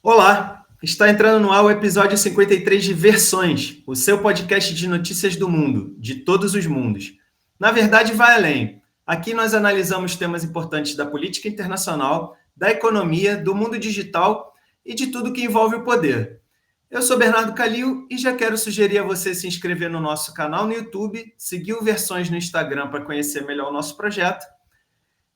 Olá, está entrando no ar o episódio 53 de Versões, o seu podcast de notícias do mundo, de todos os mundos. Na verdade, vai além. Aqui nós analisamos temas importantes da política internacional, da economia, do mundo digital e de tudo que envolve o poder. Eu sou Bernardo Calil e já quero sugerir a você se inscrever no nosso canal no YouTube, seguir o Versões no Instagram para conhecer melhor o nosso projeto.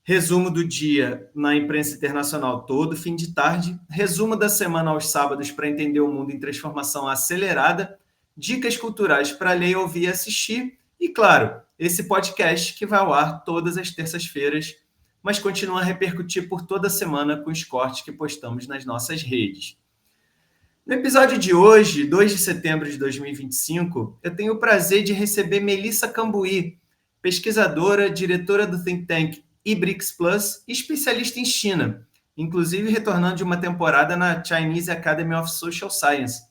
Resumo do dia na imprensa internacional todo fim de tarde, resumo da semana aos sábados para entender o mundo em transformação acelerada, dicas culturais para ler, ouvir e assistir, e claro, esse podcast que vai ao ar todas as terças-feiras, mas continua a repercutir por toda a semana com os cortes que postamos nas nossas redes. No episódio de hoje, 2 de setembro de 2025, eu tenho o prazer de receber Melissa Cambuí, pesquisadora, diretora do think tank eBRICS Plus e especialista em China, inclusive retornando de uma temporada na Chinese Academy of Social Science.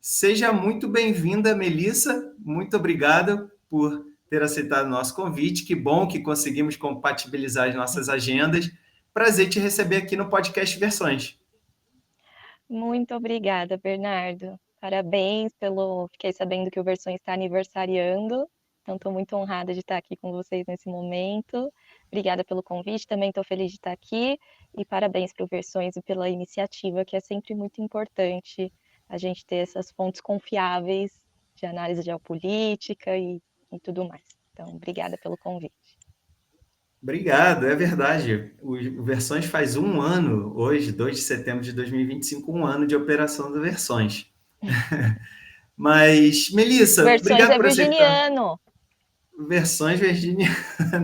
Seja muito bem-vinda, Melissa. Muito obrigado por ter aceitado o nosso convite. Que bom que conseguimos compatibilizar as nossas agendas. Prazer te receber aqui no podcast Versões. Muito obrigada, Bernardo. Parabéns Fiquei sabendo que o Versões está aniversariando, então estou muito honrada de estar aqui com vocês nesse momento. Obrigada pelo convite, também estou feliz de estar aqui e parabéns para o Versões e pela iniciativa, que é sempre muito importante a gente ter essas fontes confiáveis de análise geopolítica e tudo mais. Então, obrigada pelo convite. Obrigado, é verdade. O Versões faz um ano, hoje, 2 de setembro de 2025, um ano de operação do Versões. Mas, Melissa, Versões obrigado é por aceitar. virginiano Versões virginianas,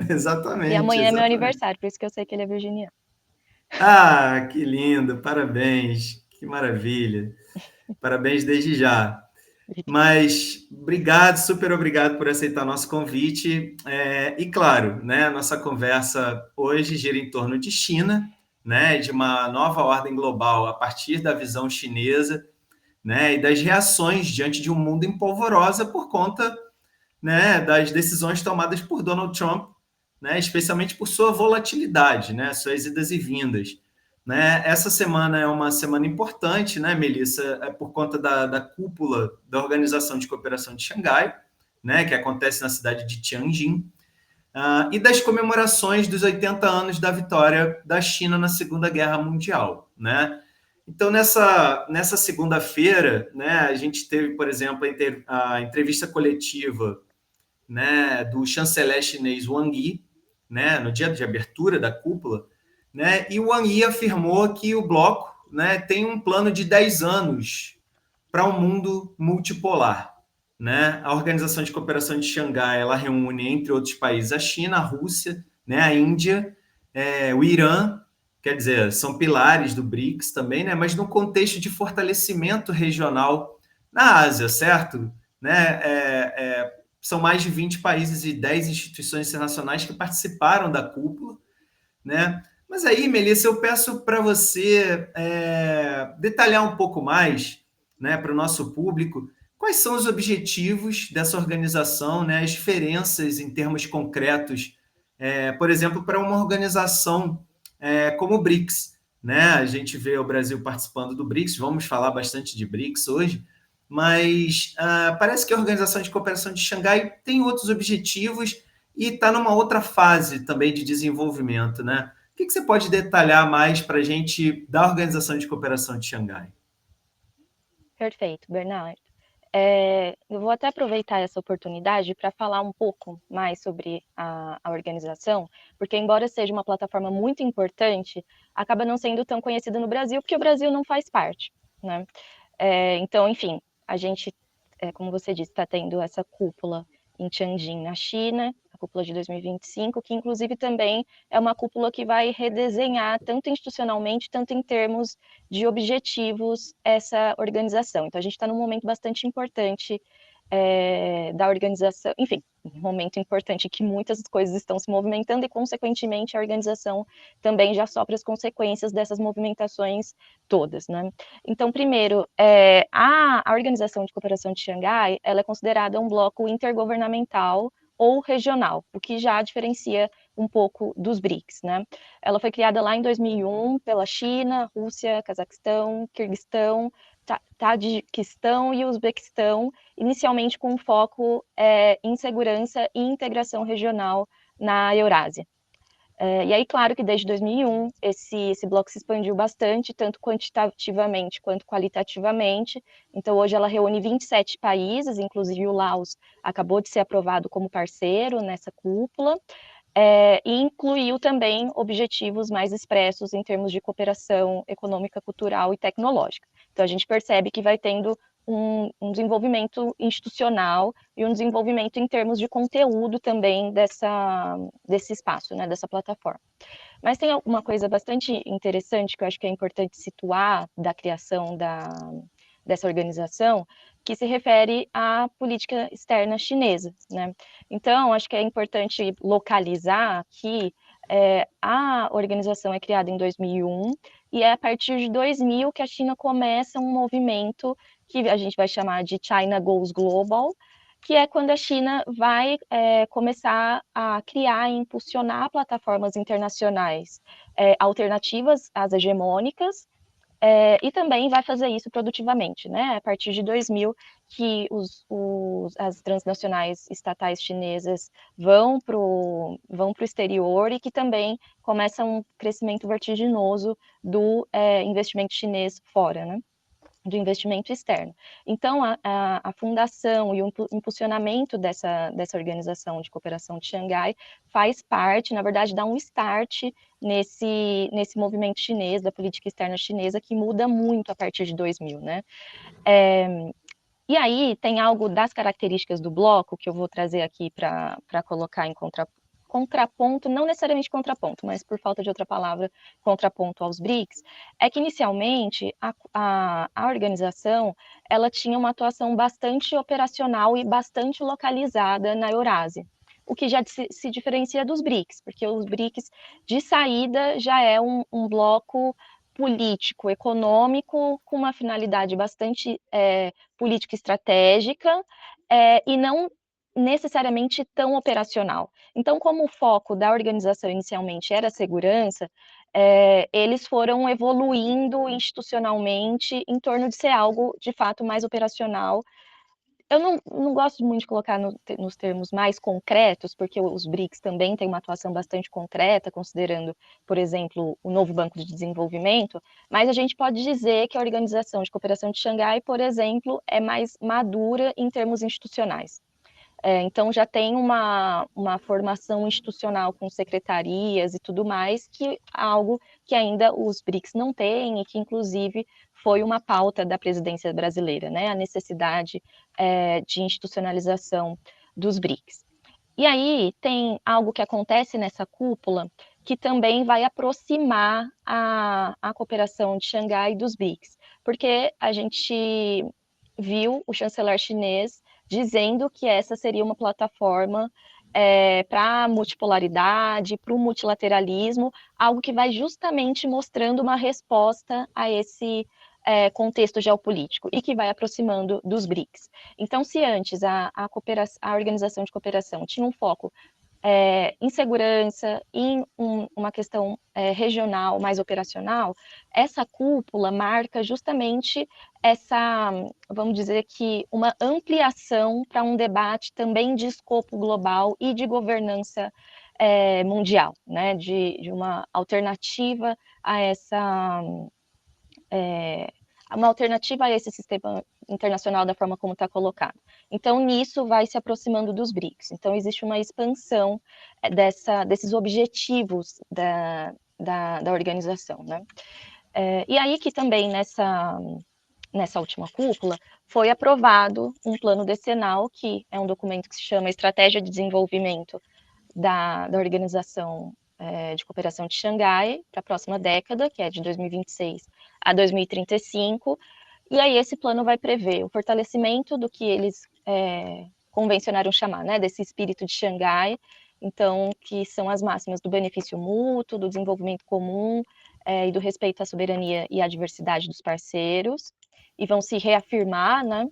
e exatamente, amanhã é meu exatamente. aniversário, por isso que eu sei que ele é virginiano. Ah, que lindo, parabéns, que maravilha. Parabéns desde já. Mas obrigado, super obrigado por aceitar nosso convite. E claro, né, a nossa conversa hoje gira em torno de China, né, de uma nova ordem global a partir da visão chinesa, né, e das reações diante de um mundo em polvorosa por conta, né, das decisões tomadas por Donald Trump, né, especialmente por sua volatilidade, né, suas idas e vindas. Né? Essa semana é uma semana importante, né, Melissa? É por conta da cúpula da Organização de Cooperação de Xangai, né, que acontece na cidade de Tianjin, e das comemorações dos 80 anos da vitória da China na Segunda Guerra Mundial. Né? Então, nessa segunda-feira, né, a gente teve, por exemplo, a entrevista coletiva, né, do chanceler chinês Wang Yi, né, no dia de abertura da cúpula, né, e o Wang Yi afirmou que o bloco, né, tem um plano de 10 anos para um mundo multipolar. Né? A Organização de Cooperação de Xangai ela reúne, entre outros países, a China, a Rússia, né, a Índia, o Irã, quer dizer, são pilares do BRICS também, né, mas no contexto de fortalecimento regional na Ásia, certo? Né? São mais de 20 países e 10 instituições internacionais que participaram da cúpula, né? Mas aí, Melissa, eu peço para você detalhar um pouco mais, né, para o nosso público, quais são os objetivos dessa organização, né, as diferenças em termos concretos, por exemplo, para uma organização como o BRICS. Né? A gente vê o Brasil participando do BRICS, vamos falar bastante de BRICS hoje, mas parece que a Organização de Cooperação de Xangai tem outros objetivos e está numa outra fase também de desenvolvimento, né? O que você pode detalhar mais para a gente da Organização de Cooperação de Xangai? Perfeito, Bernardo. Eu vou até aproveitar essa oportunidade para falar um pouco mais sobre a organização, porque, embora seja uma plataforma muito importante, acaba não sendo tão conhecida no Brasil, porque o Brasil não faz parte, né? Então, enfim, a gente, como você disse, está tendo essa cúpula em Tianjin, na China, a cúpula de 2025, que inclusive também é uma cúpula que vai redesenhar, tanto institucionalmente, tanto em termos de objetivos, essa organização. Então, a gente está num momento bastante importante da organização, enfim, um momento importante em que muitas coisas estão se movimentando e, consequentemente, a organização também já sofre as consequências dessas movimentações todas, né? Então, primeiro, a Organização de Cooperação de Xangai, ela é considerada um bloco intergovernamental ou regional, o que já diferencia um pouco dos BRICS, né? Ela foi criada lá em 2001 pela China, Rússia, Cazaquistão, Quirguistão, Tajiquistão e Uzbequistão, inicialmente com foco em segurança e integração regional na Eurásia. E aí, claro que desde 2001 esse bloco se expandiu bastante, tanto quantitativamente quanto qualitativamente. Então, hoje ela reúne 27 países, inclusive o Laos acabou de ser aprovado como parceiro nessa cúpula, e incluiu também objetivos mais expressos em termos de cooperação econômica, cultural e tecnológica. Então, a gente percebe que vai tendo um desenvolvimento institucional e um desenvolvimento em termos de conteúdo também desse espaço, né, dessa plataforma. Mas tem uma coisa bastante interessante que eu acho que é importante situar da criação dessa organização, que se refere à política externa chinesa, né? Então, acho que é importante localizar que a organização é criada em 2001 e é a partir de 2000 que a China começa um movimento que a gente vai chamar de China Goes Global, que é quando a China vai começar a criar e impulsionar plataformas internacionais alternativas às hegemônicas, e também vai fazer isso produtivamente, né? A partir de 2000, que as transnacionais estatais chinesas vão para o exterior e que também começa um crescimento vertiginoso do investimento chinês fora, né? De investimento externo. Então, a fundação e o impulsionamento dessa organização de cooperação de Xangai faz parte, na verdade, dá um start nesse movimento chinês, da política externa chinesa, que muda muito a partir de 2000, né? E aí tem algo das características do bloco que eu vou trazer aqui para colocar em contraponto, não necessariamente contraponto, mas por falta de outra palavra, contraponto aos BRICS, é que inicialmente a organização ela tinha uma atuação bastante operacional e bastante localizada na Eurásia, o que já se diferencia dos BRICS, porque os BRICS de saída já é um bloco político, econômico, com uma finalidade bastante política estratégica, e não necessariamente tão operacional. Então, como o foco da organização inicialmente era a segurança, eles foram evoluindo institucionalmente em torno de ser algo de fato mais operacional. Eu não gosto muito de colocar nos termos mais concretos, porque os BRICS também têm uma atuação bastante concreta, considerando, por exemplo, o novo Banco de Desenvolvimento, mas a gente pode dizer que a Organização de Cooperação de Xangai, por exemplo, é mais madura em termos institucionais. Então, já tem uma formação institucional com secretarias e tudo mais, que é algo que ainda os BRICS não têm e que, inclusive, foi uma pauta da presidência brasileira, né? A necessidade de institucionalização dos BRICS. E aí tem algo que acontece nessa cúpula que também vai aproximar a cooperação de Xangai dos BRICS, porque a gente viu o chanceler chinês dizendo que essa seria uma plataforma para a multipolaridade, para o multilateralismo, algo que vai justamente mostrando uma resposta a esse contexto geopolítico e que vai aproximando dos BRICS. Então, se antes a Organização de Cooperação tinha um foco em segurança, em uma questão regional, mais operacional, essa cúpula marca justamente essa, vamos dizer que, uma ampliação para um debate também de escopo global e de governança mundial, né? De uma alternativa a essa. Uma alternativa a esse sistema internacional da forma como está colocado. Então, nisso vai se aproximando dos BRICS. Então, existe uma expansão desses objetivos da organização, né? E aí que também nessa última cúpula foi aprovado um plano decenal, que é um documento que se chama Estratégia de Desenvolvimento da Organização de Cooperação de Xangai para a próxima década, que é de 2026 a 2035, e aí esse plano vai prever o fortalecimento do que eles convencionaram chamar, né, desse espírito de Xangai, então, que são as máximas do benefício mútuo, do desenvolvimento comum e do respeito à soberania e à diversidade dos parceiros, e vão se reafirmar, né,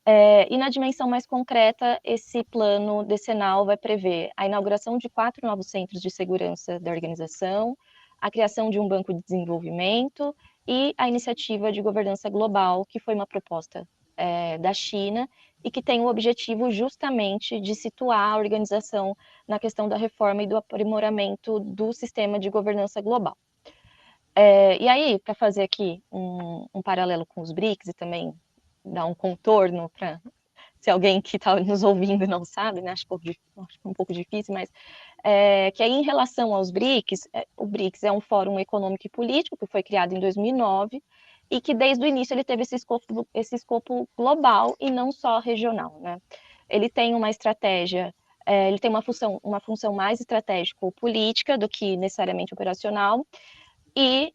E na dimensão mais concreta, esse plano decenal vai prever a inauguração de 4 novos centros de segurança da organização, a criação de um banco de desenvolvimento e a iniciativa de governança global, que foi uma proposta da China e que tem o objetivo justamente de situar a organização na questão da reforma e do aprimoramento do sistema de governança global. E aí, para fazer aqui um paralelo com os BRICS e também dar um contorno para se alguém que está nos ouvindo não sabe, né? Acho um pouco difícil, mas que aí em relação aos BRICS, o BRICS é um fórum econômico e político que foi criado em 2009 e que desde o início ele teve esse escopo global e não só regional, né? Ele tem uma estratégia, ele tem uma função mais estratégico-política do que necessariamente operacional, e,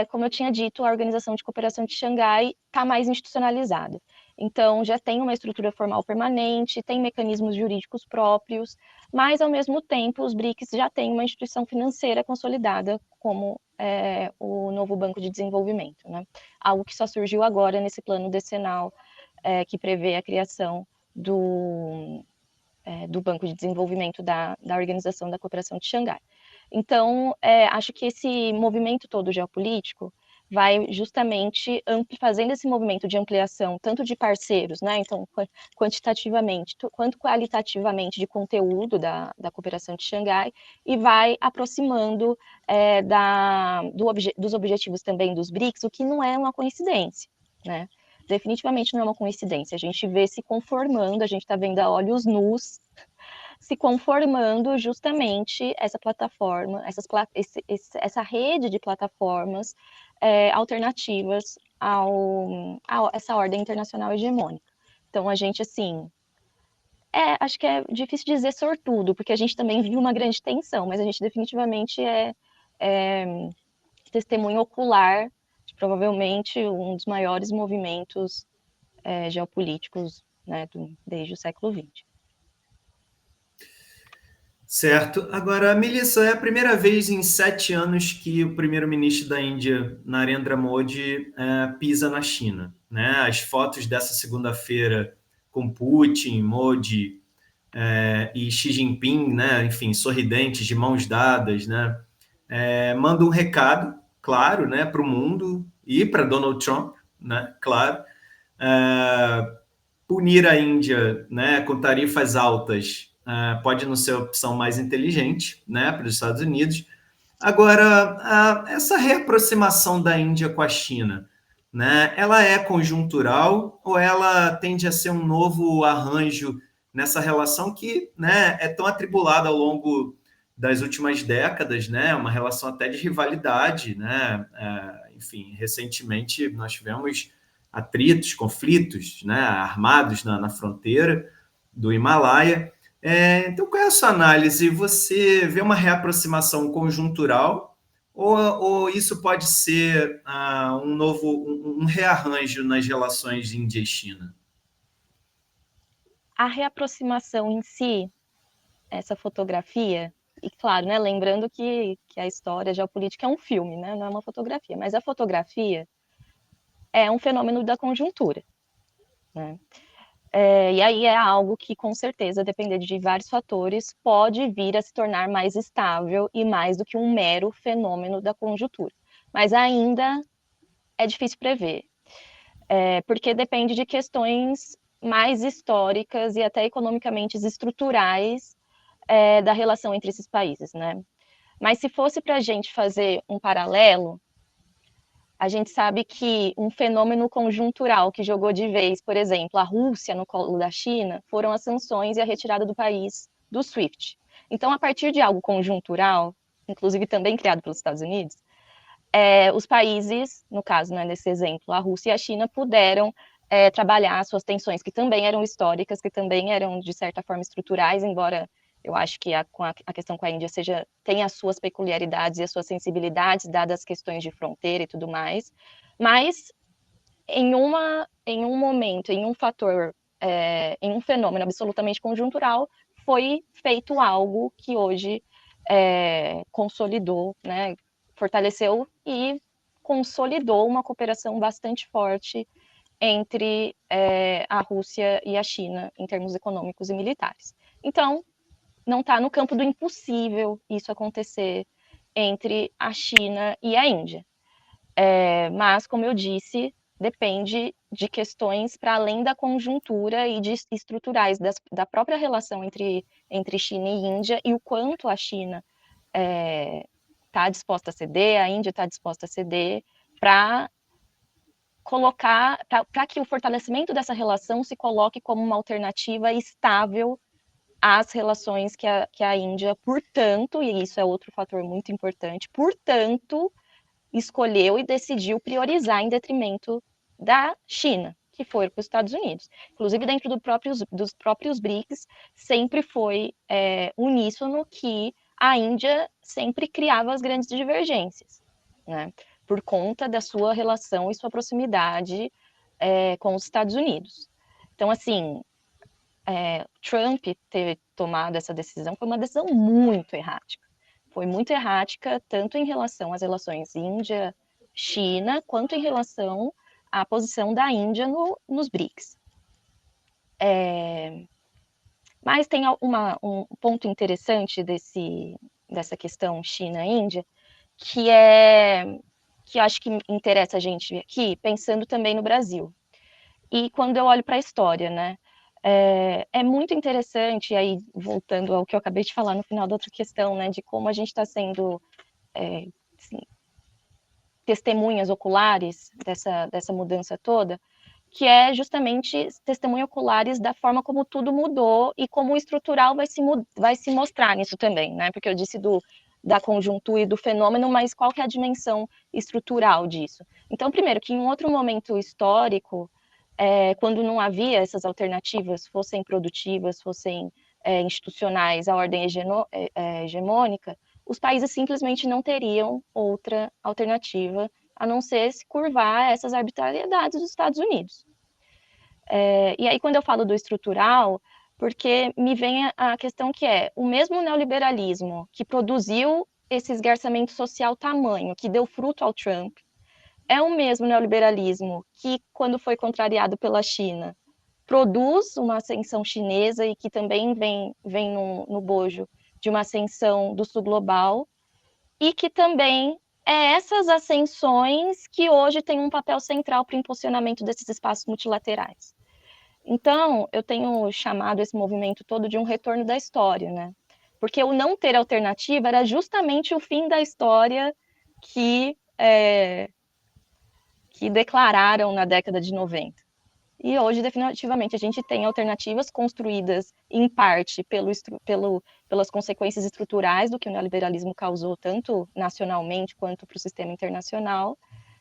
como eu tinha dito, a Organização de Cooperação de Xangai está mais institucionalizada. Então, já tem uma estrutura formal permanente, tem mecanismos jurídicos próprios, mas, ao mesmo tempo, os BRICS já têm uma instituição financeira consolidada, como o novo Banco de Desenvolvimento, né? Algo que só surgiu agora nesse plano decenal, que prevê a criação do Banco de Desenvolvimento da Organização da Cooperação de Xangai. Então, acho que esse movimento todo geopolítico vai justamente fazendo esse movimento de ampliação, tanto de parceiros, né? Então, quantitativamente, quanto qualitativamente de conteúdo da cooperação de Xangai, e vai aproximando dos objetivos também dos BRICS, o que não é uma coincidência, né? Definitivamente não é uma coincidência. A gente vê se conformando, a gente está vendo a olhos nus se conformando justamente essa plataforma, essa rede de plataformas alternativas a essa ordem internacional hegemônica. Então, a gente, assim, acho que é difícil dizer sortudo, porque a gente também vive uma grande tensão, mas a gente definitivamente é testemunho ocular de provavelmente um dos maiores movimentos geopolíticos, né, desde o século XX. Certo. Agora, Melissa, é a primeira vez em 7 anos que o primeiro-ministro da Índia, Narendra Modi, pisa na China, né? As fotos dessa segunda-feira com Putin, Modi e Xi Jinping, né? Enfim, sorridentes, de mãos dadas, né? Manda um recado, claro, né, para o mundo e para Donald Trump, né? Claro. Punir a Índia, né, com tarifas altas pode não ser a opção mais inteligente, né, para os Estados Unidos. Agora, essa reaproximação da Índia com a China, né, ela é conjuntural ou ela tende a ser um novo arranjo nessa relação que, né, é tão atribulada ao longo das últimas décadas, né, uma relação até de rivalidade, né, enfim, recentemente nós tivemos atritos, conflitos, né, armados na fronteira do Himalaia. Então, qual é a sua análise? Você vê uma reaproximação conjuntural ou isso pode ser um rearranjo nas relações Índia e China? A reaproximação em si, essa fotografia, e claro, né, lembrando que a história geopolítica é um filme, né, não é uma fotografia, mas a fotografia é um fenômeno da conjuntura, né? E aí é algo que, com certeza, dependendo de vários fatores, pode vir a se tornar mais estável e mais do que um mero fenômeno da conjuntura. Mas ainda é difícil prever, porque depende de questões mais históricas e até economicamente estruturais da relação entre esses países, né? Mas se fosse para a gente fazer um paralelo, a gente sabe que um fenômeno conjuntural que jogou de vez, por exemplo, a Rússia no colo da China, foram as sanções e a retirada do país do SWIFT. Então, a partir de algo conjuntural, inclusive também criado pelos Estados Unidos, os países, no caso, né, nesse exemplo, a Rússia e a China, puderam trabalhar suas tensões, que também eram históricas, que também eram, de certa forma, estruturais, embora eu acho que a questão com a Índia tem as suas peculiaridades e as suas sensibilidades, dadas as questões de fronteira e tudo mais, mas em um momento, em um fator, em um fenômeno absolutamente conjuntural, foi feito algo que hoje consolidou, né, fortaleceu e consolidou uma cooperação bastante forte entre a Rússia e a China em termos econômicos e militares. Então, não está no campo do impossível isso acontecer entre a China e a Índia. Mas, como eu disse, depende de questões para além da conjuntura e de estruturais da própria relação entre China e Índia e o quanto a China está disposta a ceder, a Índia está disposta a ceder para colocar, para que o fortalecimento dessa relação se coloque como uma alternativa estável às relações que a Índia, portanto, e isso é outro fator muito importante, portanto, escolheu e decidiu priorizar em detrimento da China, que foi para os Estados Unidos. Inclusive, dentro dos próprios BRICS, sempre foi uníssono que a Índia sempre criava as grandes divergências, né? Por conta da sua relação e sua proximidade com os Estados Unidos. Então, assim, Trump ter tomado essa decisão foi uma decisão muito errática. Foi muito errática, tanto em relação às relações Índia-China, quanto em relação à posição da Índia nos BRICS. Mas tem um ponto interessante dessa questão China-Índia, que acho que interessa a gente aqui, pensando também no Brasil. E quando eu olho para a história, né? É muito interessante, e aí voltando ao que eu acabei de falar no final da outra questão, né, de como a gente está sendo assim, testemunhas oculares dessa mudança toda, que é justamente testemunhas oculares da forma como tudo mudou e como o estrutural vai se mostrar nisso também, né? Porque eu disse da conjuntura e do fenômeno, mas qual que é a dimensão estrutural disso? Então, primeiro, que em um outro momento histórico, quando não havia essas alternativas, fossem produtivas, fossem institucionais, a ordem hegemônica, os países simplesmente não teriam outra alternativa a não ser se curvar a essas arbitrariedades dos Estados Unidos. E aí, quando eu falo do estrutural, porque me vem a questão que o mesmo neoliberalismo que produziu esse esgarçamento social tamanho, que deu fruto ao Trump, é o mesmo neoliberalismo que, quando foi contrariado pela China, produz uma ascensão chinesa e que também vem no bojo de uma ascensão do sul global, e que também essas ascensões que hoje têm um papel central para o impulsionamento desses espaços multilaterais. Então, eu tenho chamado esse movimento todo de um retorno da história, né? Porque o não ter alternativa era justamente o fim da história que declararam na década de 90. E hoje, definitivamente, a gente tem alternativas construídas, em parte, pelas consequências estruturais do que o neoliberalismo causou, tanto nacionalmente quanto para o sistema internacional,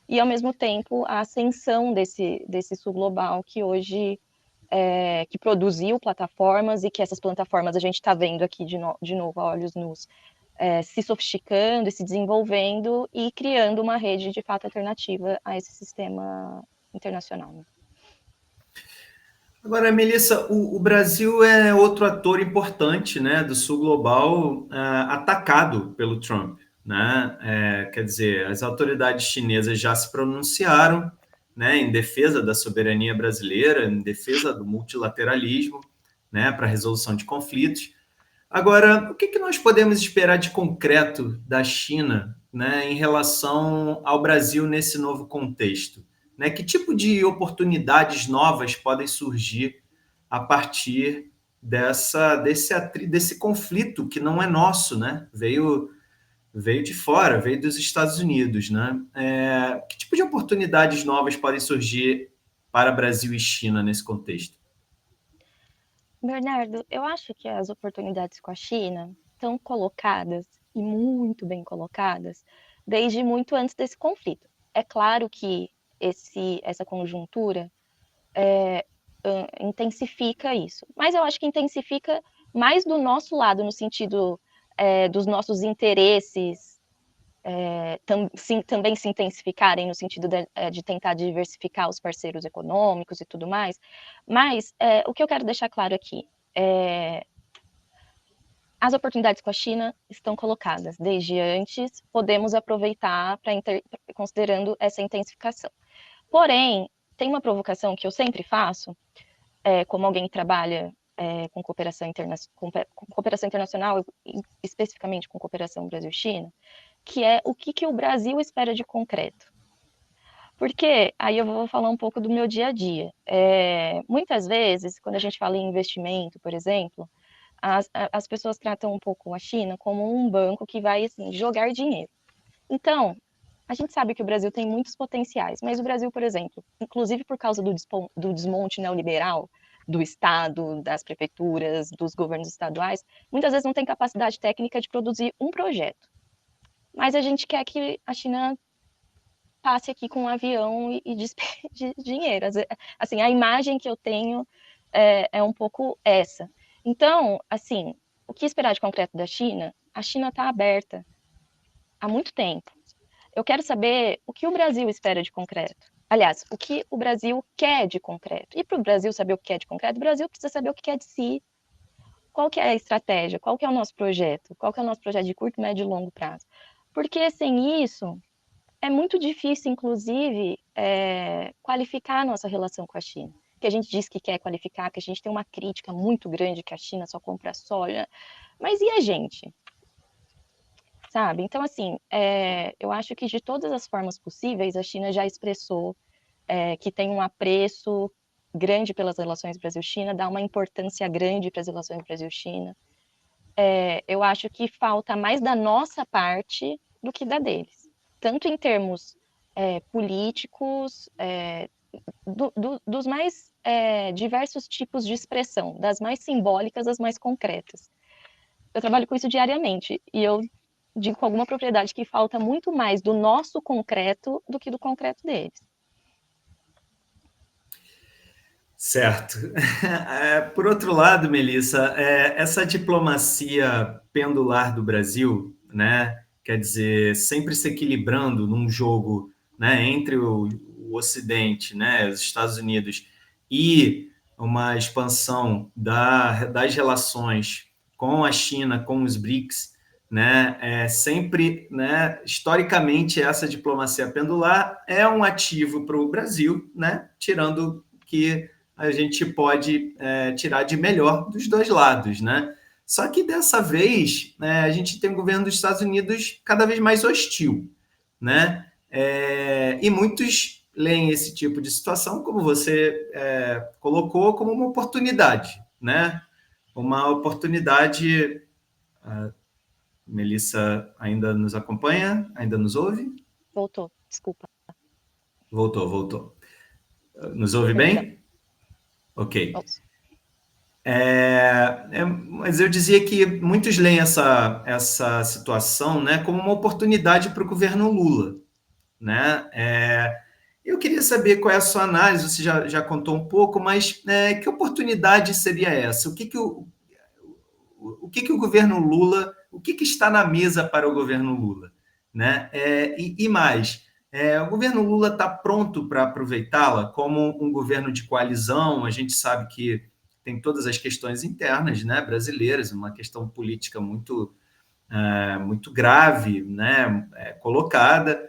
e, ao mesmo tempo, a ascensão desse sul global que hoje que produziu plataformas e que essas plataformas a gente está vendo aqui de novo a olhos nus, se sofisticando e se desenvolvendo e criando uma rede de fato alternativa a esse sistema internacional. Né? Agora, Melissa, o Brasil é outro ator importante, né, do Sul Global, atacado pelo Trump, né? Quer dizer, as autoridades chinesas já se pronunciaram, né, em defesa da soberania brasileira, em defesa do multilateralismo, né, para a resolução de conflitos. Agora, o que nós podemos esperar de concreto da China, né, em relação ao Brasil nesse novo contexto? Né? Que tipo de oportunidades novas podem surgir a partir desse conflito que não é nosso, né? Veio de fora, veio dos Estados Unidos, né? Que tipo de oportunidades novas podem surgir para Brasil e China nesse contexto? Bernardo, eu acho que as oportunidades com a China estão colocadas, e muito bem colocadas, desde muito antes desse conflito. É claro que essa conjuntura intensifica isso, mas eu acho que intensifica mais do nosso lado, no sentido dos nossos interesses também se intensificarem no sentido de tentar diversificar os parceiros econômicos e tudo mais. Mas o que eu quero deixar claro aqui as oportunidades com a China estão colocadas desde antes, podemos aproveitar considerando essa intensificação. Porém, tem uma provocação que eu sempre faço, como alguém que trabalha com cooperação internacional, especificamente com cooperação Brasil-China, que é o que o Brasil espera de concreto. Porque aí eu vou falar um pouco do meu dia a dia. Muitas vezes, quando a gente fala em investimento, por exemplo, as pessoas tratam um pouco a China como um banco que vai assim, jogar dinheiro. Então, a gente sabe que o Brasil tem muitos potenciais, mas o Brasil, por exemplo, inclusive por causa do desmonte neoliberal do Estado, das prefeituras, dos governos estaduais, muitas vezes não tem capacidade técnica de produzir um projeto. Mas a gente quer que a China passe aqui com um avião e despeje dinheiro. Assim, a imagem que eu tenho é um pouco essa. Então, assim, o que esperar de concreto da China? A China está aberta há muito tempo. Eu quero saber o que o Brasil espera de concreto. Aliás, o que o Brasil quer de concreto. E para o Brasil saber o que quer de concreto, o Brasil precisa saber o que quer de si. Qual que é a estratégia? Qual que é o nosso projeto? Qual que é o nosso projeto de curto, médio e longo prazo? Porque sem isso, é muito difícil, inclusive, qualificar a nossa relação com a China. Que a gente diz que quer qualificar, que a gente tem uma crítica muito grande que a China só compra soja. Mas e a gente? Sabe? Então, assim, eu acho que de todas as formas possíveis, a China já expressou que tem um apreço grande pelas relações Brasil-China, dá uma importância grande para as relações Brasil-China. Eu acho que falta mais da nossa parte do que da deles, tanto em termos políticos, dos mais diversos tipos de expressão, das mais simbólicas às mais concretas. Eu trabalho com isso diariamente e eu digo com alguma propriedade que falta muito mais do nosso concreto do que do concreto deles. Certo. Por outro lado, Melissa, essa diplomacia pendular do Brasil, né, quer dizer, sempre se equilibrando num jogo, né, entre o Ocidente, né, os Estados Unidos, e uma expansão das relações com a China, com os BRICS, né, sempre, né, historicamente, essa diplomacia pendular é um ativo para o Brasil, né, tirando que a gente pode tirar de melhor dos dois lados, né? Só que dessa vez a gente tem um governo dos Estados Unidos cada vez mais hostil, né? E muitos leem esse tipo de situação, como você colocou, como uma oportunidade, né? Uma oportunidade. Melissa ainda nos acompanha? Ainda nos ouve? Voltou, desculpa. Voltou. Nos ouve Perdão. bem? Ok. Ouço. Mas eu dizia que muitos leem essa situação, né, como uma oportunidade para o governo Lula, né? Eu queria saber qual é a sua análise, você já contou um pouco, mas que oportunidade seria essa? O que o governo Lula, o que está na mesa para o governo Lula? Né? E mais, o governo Lula está pronto para aproveitá-la como um governo de coalizão? A gente sabe que tem todas as questões internas, né, brasileiras, uma questão política muito grave, né, colocada.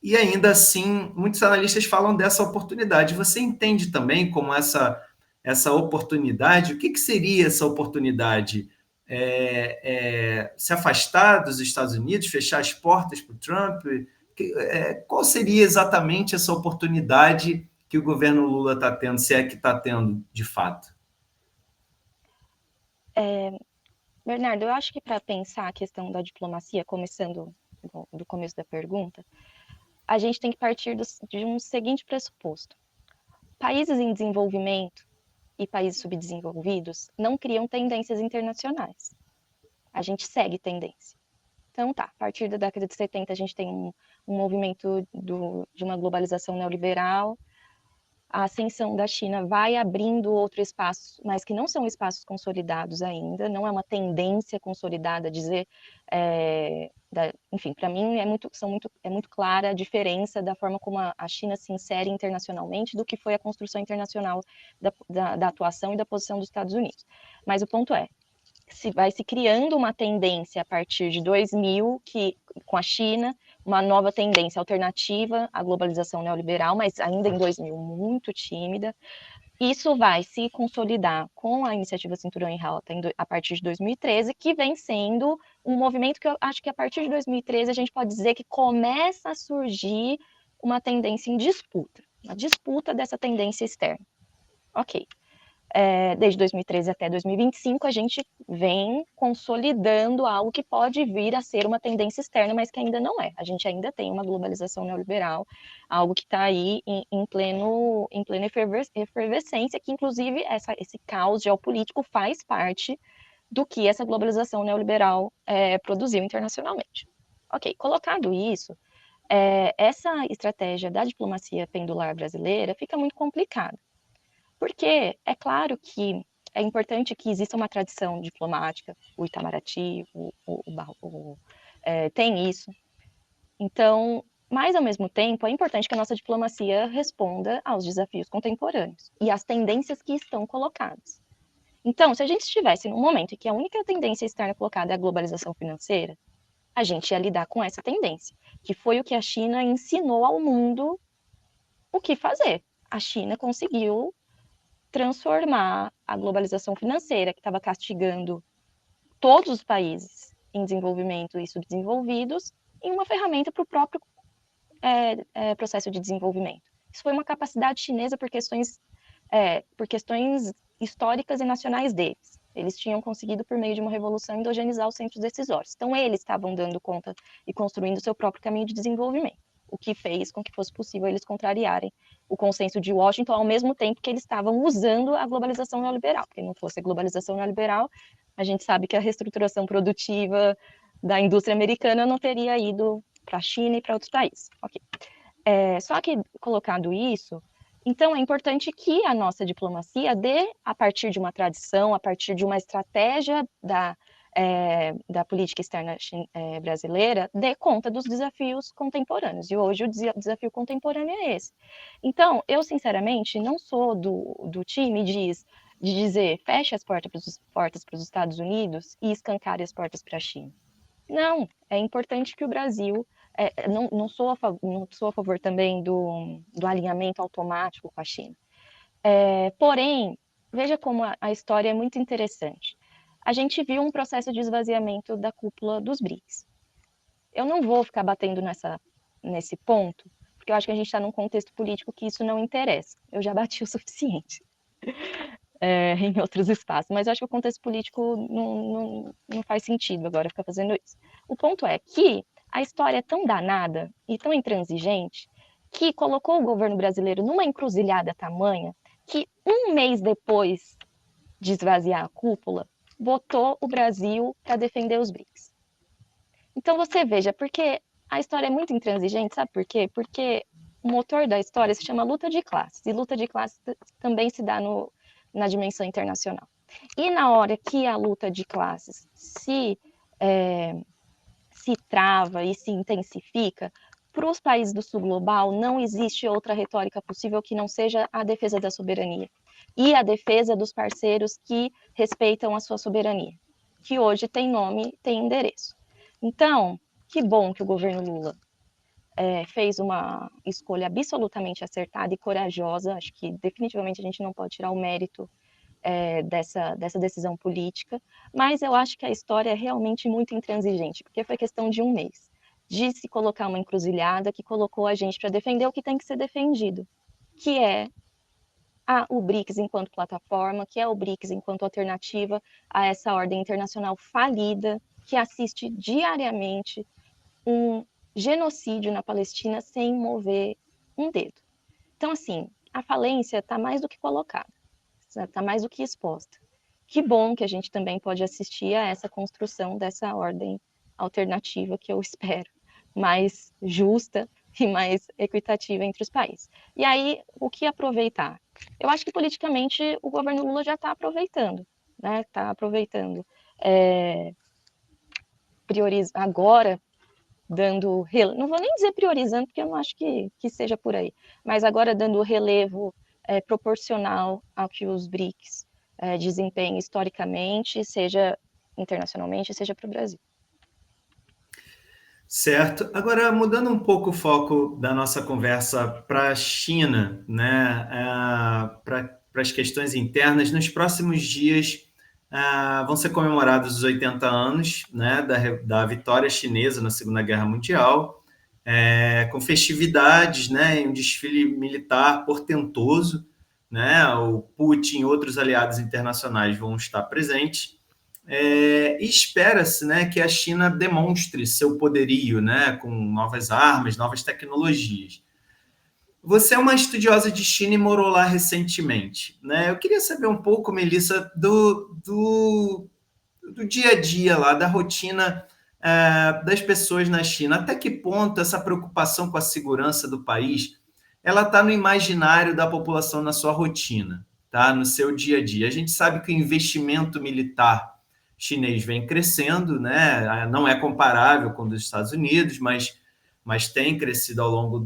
E ainda assim, muitos analistas falam dessa oportunidade. Você entende também como essa oportunidade? O que seria essa oportunidade? Se afastar dos Estados Unidos, fechar as portas para o Trump? Qual seria exatamente essa oportunidade que o governo Lula está tendo, se é que está tendo de fato? Bernardo, eu acho que para pensar a questão da diplomacia, começando do começo da pergunta, a gente tem que partir de um seguinte pressuposto. Países em desenvolvimento e países subdesenvolvidos não criam tendências internacionais. A gente segue tendência. Então, tá, a partir da década de 70, a gente tem um movimento de uma globalização neoliberal. A ascensão da China vai abrindo outro espaço, mas que não são espaços consolidados ainda, não é uma tendência consolidada, dizer, enfim, para mim é muito clara a diferença da forma como a China se insere internacionalmente do que foi a construção internacional da atuação e da posição dos Estados Unidos. Mas o ponto é, vai se criando uma tendência a partir de 2000, que, com a China, uma nova tendência alternativa à globalização neoliberal, mas ainda em 2000 muito tímida. Isso vai se consolidar com a iniciativa Cinturão em Rota a partir de 2013, que vem sendo um movimento que eu acho que a partir de 2013 a gente pode dizer que começa a surgir uma tendência em disputa, uma disputa dessa tendência externa. Ok. Desde 2013 até 2025, a gente vem consolidando algo que pode vir a ser uma tendência externa, mas que ainda não é. A gente ainda tem uma globalização neoliberal, algo que está aí em plena efervescência, que inclusive esse caos geopolítico faz parte do que essa globalização neoliberal produziu internacionalmente. Ok, colocado isso, essa estratégia da diplomacia pendular brasileira fica muito complicada. Porque é claro que é importante que exista uma tradição diplomática, o Itamaraty, tem isso. Então, mas ao mesmo tempo, é importante que a nossa diplomacia responda aos desafios contemporâneos e às tendências que estão colocadas. Então, se a gente estivesse num momento em que a única tendência externa colocada é a globalização financeira, a gente ia lidar com essa tendência, que foi o que a China ensinou ao mundo o que fazer. A China conseguiu transformar a globalização financeira, que estava castigando todos os países em desenvolvimento e subdesenvolvidos, em uma ferramenta para o próprio processo de desenvolvimento. Isso foi uma capacidade chinesa por questões históricas e nacionais deles. Eles tinham conseguido, por meio de uma revolução, endogenizar os centros decisórios. Então, eles estavam dando conta e construindo o seu próprio caminho de desenvolvimento, o que fez com que fosse possível eles contrariarem o consenso de Washington, ao mesmo tempo que eles estavam usando a globalização neoliberal. Porque não fosse a globalização neoliberal, a gente sabe que a reestruturação produtiva da indústria americana não teria ido para a China e para outros países. Okay. Só que, colocado isso, então é importante que a nossa diplomacia dê, a partir de uma tradição, a partir de uma estratégia da política externa brasileira, dê conta dos desafios contemporâneos. E hoje o desafio contemporâneo é esse. Então, eu, sinceramente, não sou do time de dizer feche as portas para os Estados Unidos e escancare as portas para a China. Não, é importante que o Brasil... não sou a favor também do alinhamento automático com a China. Porém, veja como a história é muito interessante. A gente viu um processo de esvaziamento da cúpula dos BRICS. Eu não vou ficar batendo nesse ponto, porque eu acho que a gente está num contexto político que isso não interessa. Eu já bati o suficiente em outros espaços, mas eu acho que o contexto político não faz sentido agora ficar fazendo isso. O ponto é que a história é tão danada e tão intransigente que colocou o governo brasileiro numa encruzilhada tamanha que um mês depois de esvaziar a cúpula, botou o Brasil para defender os BRICS. Então você veja, porque a história é muito intransigente, sabe por quê? Porque o motor da história se chama luta de classes, e luta de classes também se dá na dimensão internacional. E na hora que a luta de classes se trava e se intensifica, para os países do sul global não existe outra retórica possível que não seja a defesa da soberania e a defesa dos parceiros que respeitam a sua soberania, que hoje tem nome, tem endereço. Então, que bom que o governo Lula fez uma escolha absolutamente acertada e corajosa. Acho que definitivamente a gente não pode tirar o mérito dessa decisão política, mas eu acho que a história é realmente muito intransigente, porque foi questão de um mês de se colocar uma encruzilhada que colocou a gente para defender o que tem que ser defendido, que é o BRICS enquanto plataforma, que é o BRICS enquanto alternativa a essa ordem internacional falida, que assiste diariamente um genocídio na Palestina sem mover um dedo. Então, assim, a falência está mais do que colocada, está mais do que exposta. Que bom que a gente também pode assistir a essa construção dessa ordem alternativa que eu espero mais justa e mais equitativa entre os países. E aí, o que aproveitar? Eu acho que politicamente o governo Lula já está aproveitando, né? Está aproveitando. Agora, dando... Não vou nem dizer priorizando, porque eu não acho que seja por aí, mas agora dando relevo proporcional ao que os BRICS desempenham historicamente, seja internacionalmente, seja para o Brasil. Certo. Agora, mudando um pouco o foco da nossa conversa para a China, né, para as questões internas, nos próximos dias vão ser comemorados os 80 anos, né, da vitória chinesa na Segunda Guerra Mundial, com festividades, né, e um desfile militar portentoso, né, o Putin e outros aliados internacionais vão estar presentes. E espera-se, né, que a China demonstre seu poderio, né, com novas armas, novas tecnologias. Você é uma estudiosa de China e morou lá recentemente, né? Eu queria saber um pouco, Melissa, do dia a dia lá, da rotina das pessoas na China. Até que ponto essa preocupação com a segurança do país ela está no imaginário da população na sua rotina, tá? No seu dia a dia. A gente sabe que o investimento militar chinês vem crescendo, né? Não é comparável com o dos Estados Unidos, mas tem crescido ao longo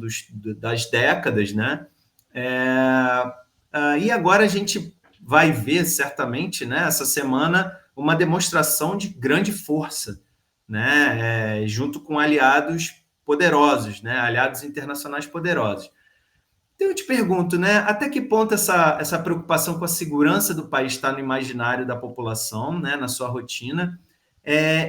das décadas, né? E agora a gente vai ver, certamente, né, essa semana, uma demonstração de grande força, né, junto com aliados poderosos, né, aliados internacionais poderosos. Então eu te pergunto, né, até que ponto essa preocupação com a segurança do país está no imaginário da população, né, na sua rotina,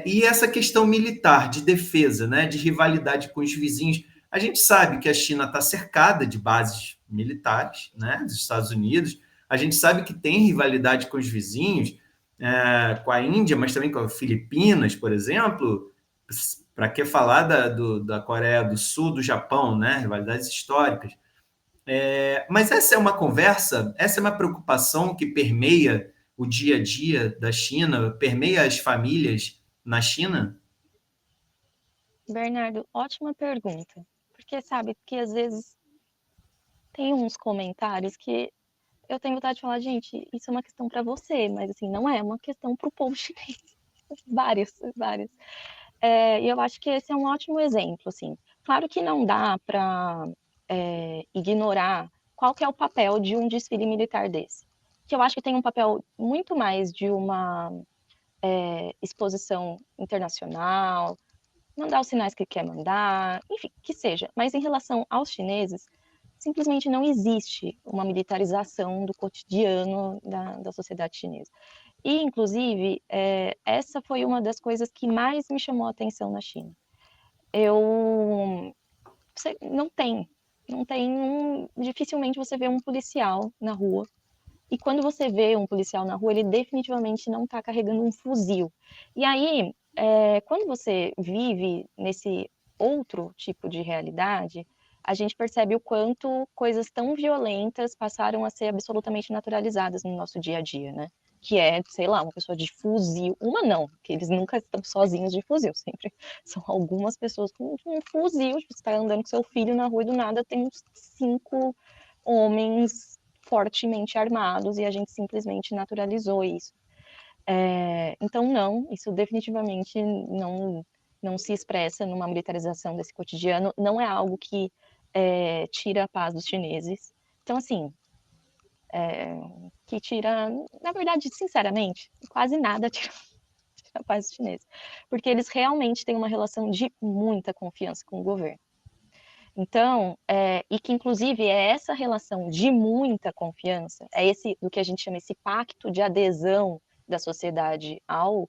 e essa questão militar, de defesa, né, de rivalidade com os vizinhos. A gente sabe que a China está cercada de bases militares, né, dos Estados Unidos. A gente sabe que tem rivalidade com os vizinhos, com a Índia, mas também com as Filipinas, por exemplo. Para que falar da Coreia do Sul, do Japão, né, rivalidades históricas. Mas essa é uma conversa, essa é uma preocupação que permeia o dia a dia da China, permeia as famílias na China? Bernardo, ótima pergunta. Porque sabe que às vezes tem uns comentários que eu tenho vontade de falar, gente, isso é uma questão para você, mas assim, não é uma questão para o povo chinês. Vários, vários. E eu acho que esse é um ótimo exemplo, assim. Claro que não dá para ignorar qual que é o papel de um desfile militar desse. Que eu acho que tem um papel muito mais de uma exposição internacional, mandar os sinais que quer mandar, enfim, que seja. Mas em relação aos chineses, simplesmente não existe uma militarização do cotidiano da sociedade chinesa. E, inclusive, essa foi uma das coisas que mais me chamou a atenção na China. Dificilmente você vê um policial na rua. E quando você vê um policial na rua, ele definitivamente não está carregando um fuzil. E aí, quando você vive nesse outro tipo de realidade, a gente percebe o quanto coisas tão violentas passaram a ser absolutamente naturalizadas no nosso dia a dia, né? Que é, sei lá, uma pessoa de fuzil. Uma não, porque eles nunca estão sozinhos de fuzil, sempre são algumas pessoas com um fuzil. Tipo, você está andando com seu filho na rua e do nada tem uns 5 homens fortemente armados e a gente simplesmente naturalizou isso. Então, não, isso definitivamente não se expressa numa militarização desse cotidiano, não é algo que tira a paz dos chineses. Então, assim, que tira, na verdade, sinceramente, quase nada tira a paz dos chineses, porque eles realmente têm uma relação de muita confiança com o governo. Então, e que inclusive é essa relação de muita confiança, é esse do que a gente chama esse pacto de adesão da sociedade ao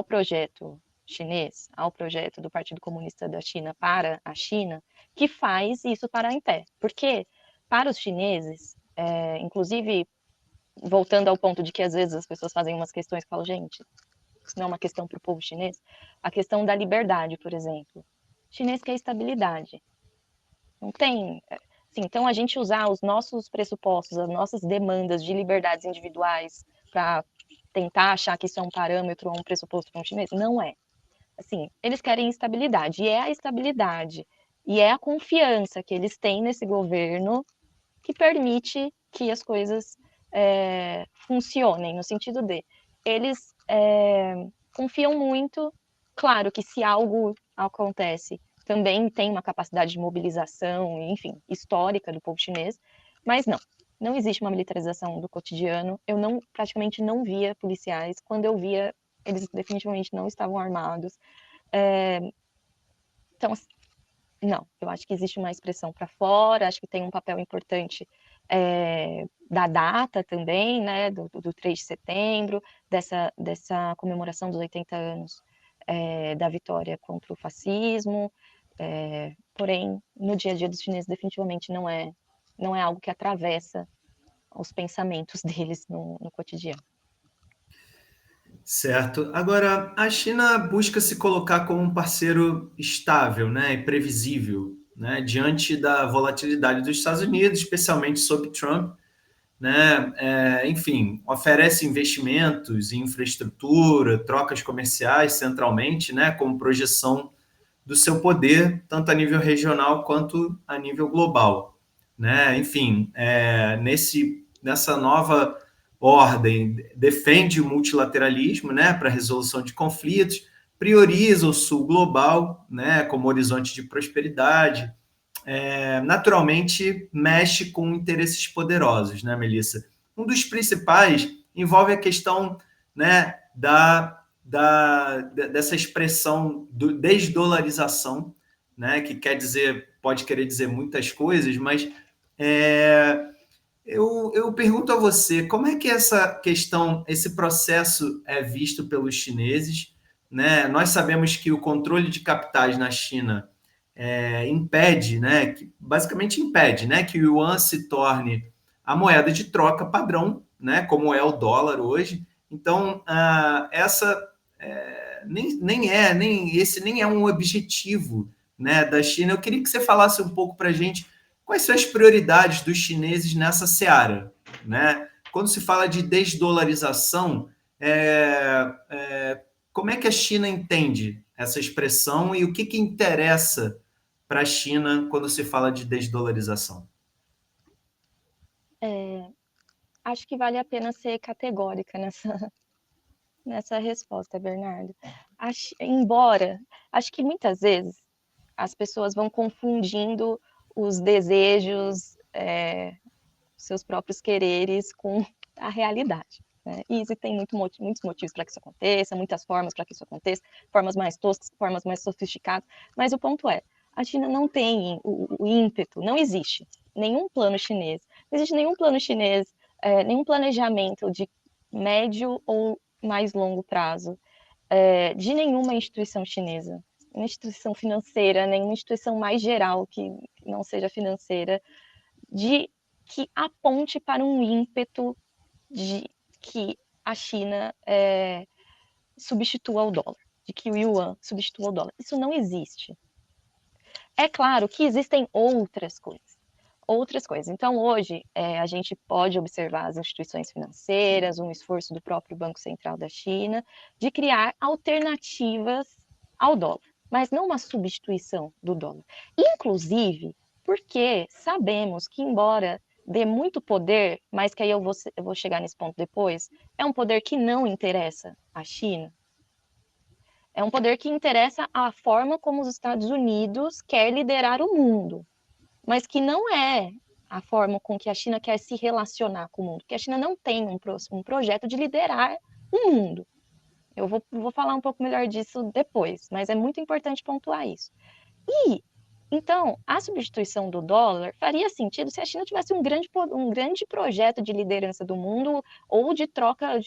projeto chinês, ao projeto do Partido Comunista da China para a China, que faz isso parar em pé. Porque para os chineses, inclusive voltando ao ponto de que às vezes as pessoas fazem umas questões que falam, gente, isso não é uma questão para o povo chinês, a questão da liberdade, por exemplo. O chinês quer estabilidade. Não tem. Assim, então, a gente usar os nossos pressupostos, as nossas demandas de liberdades individuais para tentar achar que isso é um parâmetro ou um pressuposto para um chinês, não é. Assim, eles querem estabilidade, e é a estabilidade, e é a confiança que eles têm nesse governo que permite que as coisas funcionem, no sentido de eles confiam muito, claro que se algo acontece, também tem uma capacidade de mobilização, enfim, histórica do povo chinês, mas não existe uma militarização do cotidiano. Eu praticamente não via policiais. Quando eu via, eles definitivamente não estavam armados. Então, não, eu acho que existe uma expressão para fora, acho que tem um papel importante da data também, né, do 3 de setembro, dessa comemoração dos 80 anos da vitória contra o fascismo, porém, no dia a dia dos chineses, definitivamente não é algo que atravessa os pensamentos deles no cotidiano. Certo. Agora, a China busca se colocar como um parceiro estável, né, e previsível, né, diante da volatilidade dos Estados Unidos, especialmente sob Trump, né? Enfim, oferece investimentos em infraestrutura, trocas comerciais, centralmente, né, como projeção do seu poder, tanto a nível regional quanto a nível global, né? Enfim, nessa nova ordem, defende o multilateralismo, né, para a resolução de conflitos, prioriza o sul global, né, como horizonte de prosperidade, naturalmente mexe com interesses poderosos, né, Melissa? Um dos principais envolve a questão, né, dessa expressão desdolarização, né, que quer dizer, pode querer dizer muitas coisas, mas eu pergunto a você, como é que essa questão, esse processo é visto pelos chineses, né? Nós sabemos que o controle de capitais na China impede, né, basicamente impede, né, que o yuan se torne a moeda de troca padrão, né, como é o dólar hoje. Então, esse nem é um objetivo, né, da China. Eu queria que você falasse um pouco para a gente quais são as prioridades dos chineses nessa seara, né? Quando se fala de desdolarização, como é que a China entende essa expressão e o que interessa para a China quando se fala de desdolarização? Acho que vale a pena ser categórica nessa resposta, Bernardo. Embora, acho que muitas vezes as pessoas vão confundindo os desejos, seus próprios quereres com a realidade. Né? E existem muitos motivos para que isso aconteça, muitas formas para que isso aconteça, formas mais toscas, formas mais sofisticadas, mas o ponto é, a China não tem o ímpeto, não existe nenhum plano chinês, não existe nenhum plano chinês, nenhum planejamento de médio ou mais longo prazo de nenhuma instituição chinesa, uma instituição financeira, nenhuma instituição mais geral que não seja financeira, de que aponte para um ímpeto de que a China substitua o dólar, de que o yuan substitua o dólar. Isso não existe. É claro que existem outras coisas. Então, hoje, a gente pode observar as instituições financeiras, um esforço do próprio Banco Central da China de criar alternativas ao dólar, mas não uma substituição do dólar. Inclusive, porque sabemos que, embora dê muito poder, mas que aí eu vou chegar nesse ponto depois, é um poder que não interessa à China. É um poder que interessa à forma como os Estados Unidos quer liderar o mundo, mas que não é a forma com que a China quer se relacionar com o mundo, porque a China não tem um projeto de liderar o mundo. Eu vou falar um pouco melhor disso depois, mas é muito importante pontuar isso. E, então, a substituição do dólar faria sentido se a China tivesse um grande projeto de liderança do mundo ou de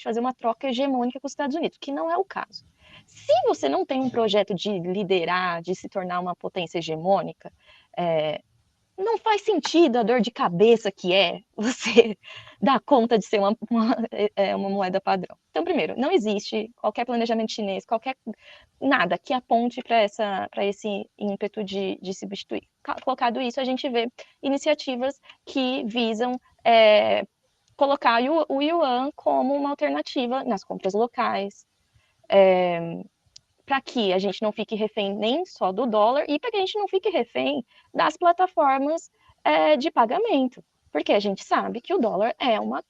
fazer uma troca hegemônica com os Estados Unidos, que não é o caso. Se você não tem um projeto de liderar, de se tornar uma potência hegemônica, não faz sentido a dor de cabeça que você dar conta de ser uma moeda padrão. Então, primeiro, não existe qualquer planejamento chinês, nada que aponte para esse ímpeto de substituir. Colocado isso, a gente vê iniciativas que visam colocar o yuan como uma alternativa nas compras locais, para que a gente não fique refém nem só do dólar e para que a gente não fique refém das plataformas de pagamento, porque a gente sabe que o dólar é uma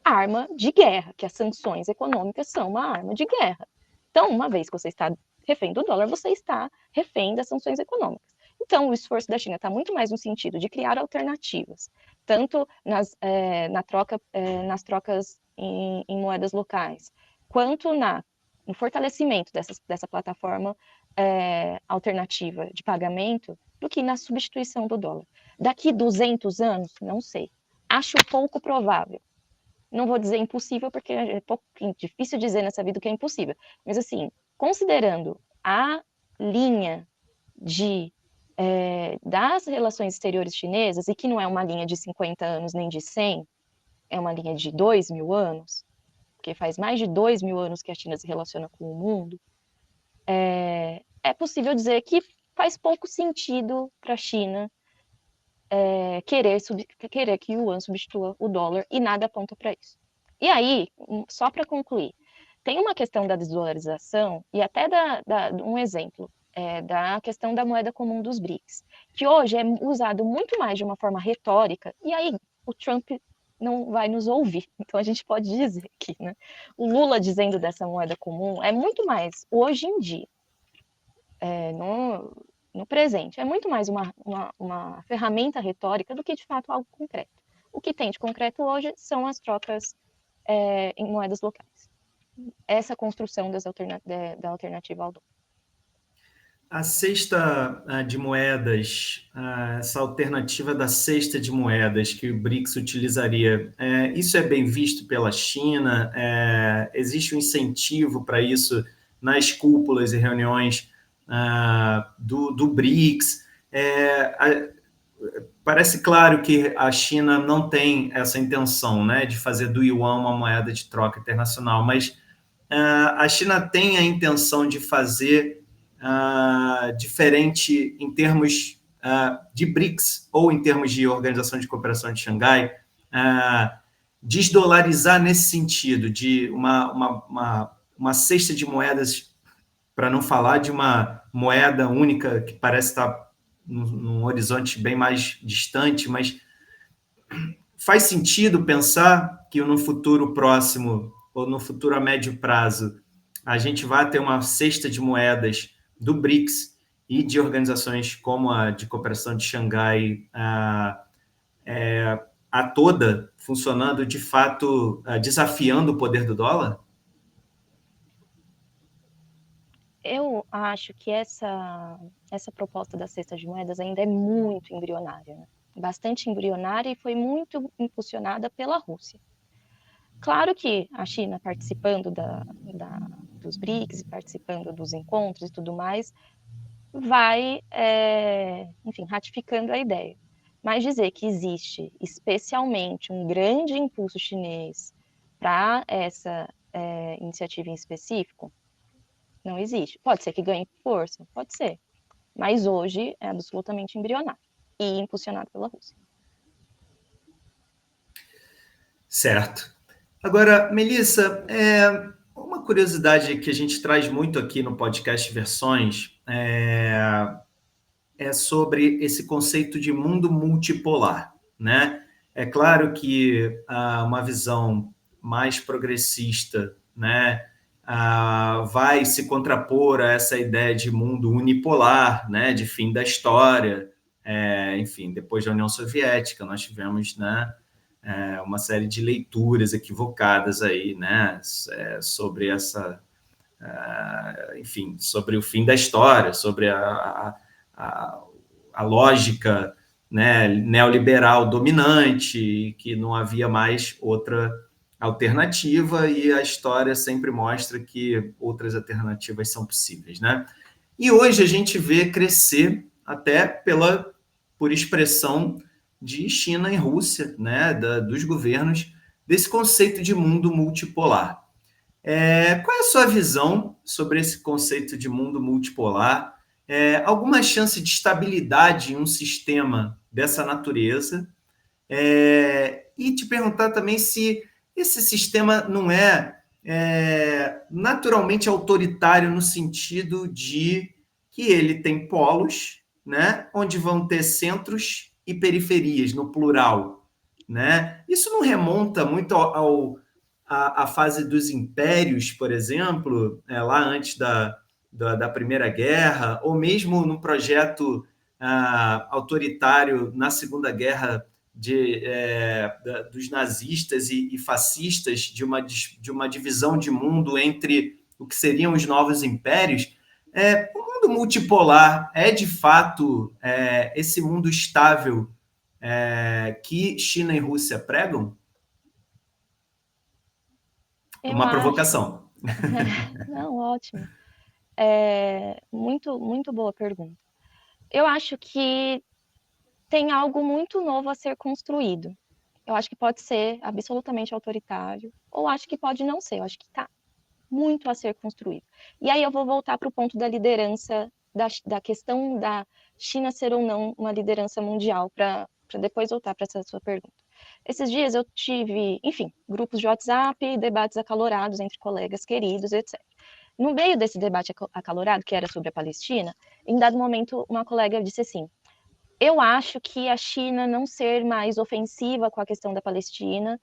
arma de guerra, que as sanções econômicas são uma arma de guerra. Então, uma vez que você está refém do dólar, você está refém das sanções econômicas. Então, o esforço da China está muito mais no sentido de criar alternativas, tanto nas trocas em moedas locais, quanto no fortalecimento dessa plataforma alternativa de pagamento do que na substituição do dólar. Daqui 200 anos, não sei. Acho pouco provável. Não vou dizer impossível, porque é pouco difícil dizer nessa vida o que é impossível. Mas, assim, considerando a linha das relações exteriores chinesas, e que não é uma linha de 50 anos nem de 100, é uma linha de 2.000 anos, porque faz mais de 2.000 anos que a China se relaciona com o mundo, é possível dizer que faz pouco sentido para a China querer que o yuan substitua o dólar, e nada aponta para isso. E aí, só para concluir, tem uma questão da desdolarização e até um exemplo da questão da moeda comum dos BRICS, que hoje é usado muito mais de uma forma retórica, e aí o Trump não vai nos ouvir, então a gente pode dizer aqui, né? O Lula dizendo dessa moeda comum é muito mais, hoje em dia, no presente, é muito mais uma ferramenta retórica do que, de fato, algo concreto. O que tem de concreto hoje são as trocas em moedas locais. Essa construção da alternativa ao dólar. A cesta de moedas, essa alternativa da cesta de moedas que o BRICS utilizaria, isso é bem visto pela China? Existe um incentivo para isso nas cúpulas e reuniões do BRICS? Parece claro que a China não tem essa intenção, né, de fazer do yuan uma moeda de troca internacional, mas a China tem a intenção de fazer diferente em termos de BRICS ou em termos de Organização de Cooperação de Xangai, desdolarizar nesse sentido, de uma cesta de moedas, para não falar de uma moeda única que parece estar num horizonte bem mais distante, mas faz sentido pensar que no futuro próximo ou no futuro a médio prazo a gente vai ter uma cesta de moedas do BRICS e de organizações como a de cooperação de Xangai a toda funcionando de fato, desafiando o poder do dólar? Eu acho que essa proposta da cesta de moedas ainda é muito embrionária, né? Bastante embrionária, e foi muito impulsionada pela Rússia. Claro que a China, participando dos BRICS, participando dos encontros e tudo mais, vai, enfim, ratificando a ideia. Mas dizer que existe especialmente um grande impulso chinês para essa iniciativa em específico, não existe. Pode ser que ganhe força, pode ser. Mas hoje é absolutamente embrionário e impulsionado pela Rússia. Certo. Agora, Melissa, uma curiosidade que a gente traz muito aqui no podcast Versões é sobre esse conceito de mundo multipolar, né? É claro que uma visão mais progressista, né, vai se contrapor a essa ideia de mundo unipolar, né, de fim da história. Enfim, depois da União Soviética, nós tivemos, né, uma série de leituras equivocadas aí, né, sobre essa, enfim, sobre o fim da história, sobre a lógica, né, neoliberal dominante, que não havia mais outra alternativa, e a história sempre mostra que outras alternativas são possíveis, né? E hoje a gente vê crescer, até por expressão de China e Rússia, né, dos governos, desse conceito de mundo multipolar. Qual é a sua visão sobre esse conceito de mundo multipolar? Alguma chance de estabilidade em um sistema dessa natureza? E te perguntar também se esse sistema não é naturalmente autoritário no sentido de que ele tem polos, né, onde vão ter centros e periferias, no plural, né? Isso não remonta muito à fase dos impérios, por exemplo, lá antes da Primeira Guerra, ou mesmo no projeto autoritário na Segunda Guerra dos nazistas e fascistas, de uma divisão de mundo entre o que seriam os novos impérios, o mundo multipolar é, de fato, esse mundo estável que China e Rússia pregam? Eu Uma acho. provocação. Não, ótimo. Muito, muito boa pergunta. Eu acho que tem algo muito novo a ser construído. Eu acho que pode ser absolutamente autoritário, ou acho que pode não ser. Eu acho que está muito a ser construído. E aí eu vou voltar para o ponto da liderança, da questão da China ser ou não uma liderança mundial, para depois voltar para essa sua pergunta. Esses dias eu tive, enfim, grupos de WhatsApp, debates acalorados entre colegas queridos, etc. No meio desse debate acalorado, que era sobre a Palestina, em dado momento, uma colega disse assim: eu acho que a China não ser mais ofensiva com a questão da Palestina